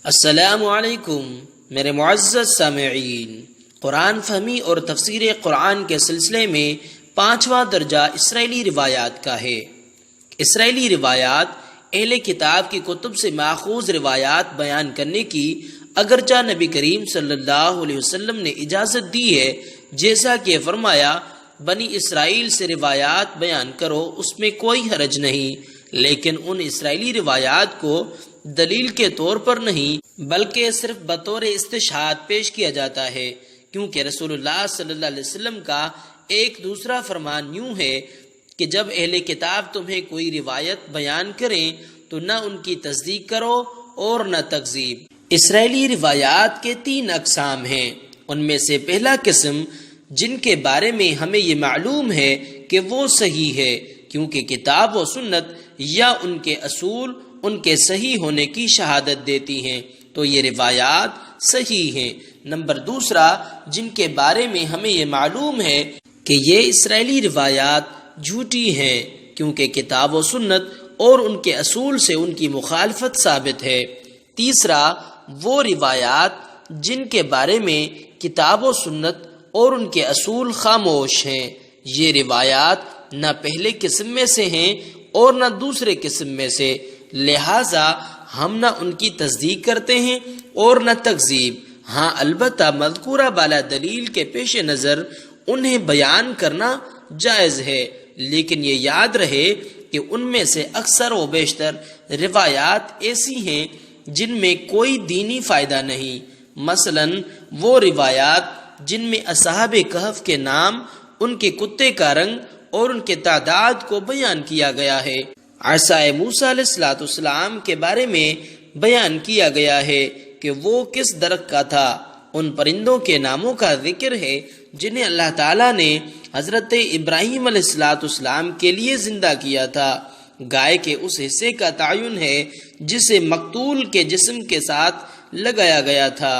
السلام علیکم میرے معزز سامعین، قرآن فہمی اور تفسیر قرآن کے سلسلے میں پانچواں درجہ اسرائیلی روایات کا ہے۔ اسرائیلی روایات اہل کتاب کی کتب سے ماخوذ روایات بیان کرنے کی اگرچہ نبی کریم صلی اللہ علیہ وسلم نے اجازت دی ہے، جیسا کہ فرمایا بنی اسرائیل سے روایات بیان کرو، اس میں کوئی حرج نہیں، لیکن ان اسرائیلی روایات کو دلیل کے طور پر نہیں بلکہ صرف بطور استشہاد پیش کیا جاتا ہے، کیونکہ رسول اللہ صلی اللہ علیہ وسلم کا ایک دوسرا فرمان یوں ہے کہ جب اہل کتاب تمہیں کوئی روایت بیان کریں تو نہ ان کی تصدیق کرو اور نہ تکذیب۔ اسرائیلی روایات کے 3 اقسام ہیں۔ ان میں سے پہلا قسم جن کے بارے میں ہمیں یہ معلوم ہے کہ وہ صحیح ہے، کیونکہ کتاب و سنت یا ان کے اصول ان کے صحیح ہونے کی شہادت دیتی ہیں، تو یہ روایات صحیح ہیں۔ نمبر دوسرا جن کے بارے میں ہمیں یہ معلوم ہے کہ یہ اسرائیلی روایات جھوٹی ہیں، کیونکہ کتاب و سنت اور ان کے اصول سے ان کی مخالفت ثابت ہے۔ تیسرا وہ روایات جن کے بارے میں کتاب و سنت اور ان کے اصول خاموش ہیں، یہ روایات نہ پہلے قسم میں سے ہیں اور نہ دوسرے قسم میں سے، لہذا ہم نہ ان کی تصدیق کرتے ہیں اور نہ تکذیب۔ ہاں البتہ مذکورہ بالا دلیل کے پیش نظر انہیں بیان کرنا جائز ہے، لیکن یہ یاد رہے کہ ان میں سے اکثر و بیشتر روایات ایسی ہیں جن میں کوئی دینی فائدہ نہیں۔ مثلا وہ روایات جن میں اصحاب کہف کے نام، ان کے کتے کا رنگ اور ان کے تعداد کو بیان کیا گیا ہے۔ عصائے موسیٰ علیہ السلام کے بارے میں بیان کیا گیا ہے کہ وہ کس درخت کا تھا۔ ان پرندوں کے ناموں کا ذکر ہے جنہیں اللہ تعالیٰ نے حضرت ابراہیم علیہ السلام کے لیے زندہ کیا تھا۔ گائے کے اس حصے کا تعین ہے جسے مقتول کے جسم کے ساتھ لگایا گیا تھا۔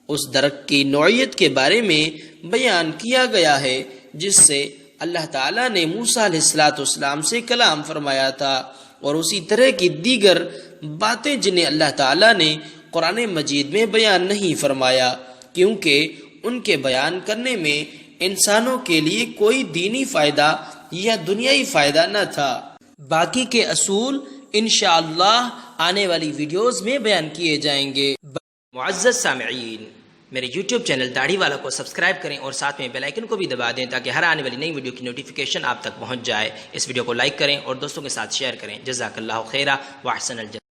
اس درخت کی نوعیت کے بارے میں بیان کیا گیا ہے جس سے اللہ تعالیٰ نے موسیٰ علیہ السلام سے کلام فرمایا تھا، اور اسی طرح کی دیگر باتیں جنہیں اللہ تعالیٰ نے قرآن مجید میں بیان نہیں فرمایا، کیونکہ ان کے بیان کرنے میں انسانوں کے لیے کوئی دینی فائدہ یا دنیائی فائدہ نہ تھا۔ باقی کے اصول انشاءاللہ آنے والی ویڈیوز میں بیان کیے جائیں گے۔ معزز سامعین، میرے یوٹیوب چینل داڑھی والا کو سبسکرائب کریں اور ساتھ میں بیل آئیکن کو بھی دبا دیں تاکہ ہر آنے والی نئی ویڈیو کی نوٹیفیکیشن آپ تک پہنچ جائے۔ اس ویڈیو کو لائک کریں اور دوستوں کے ساتھ شیئر کریں۔ جزاک اللہ خیرہ و احسن الجزاء۔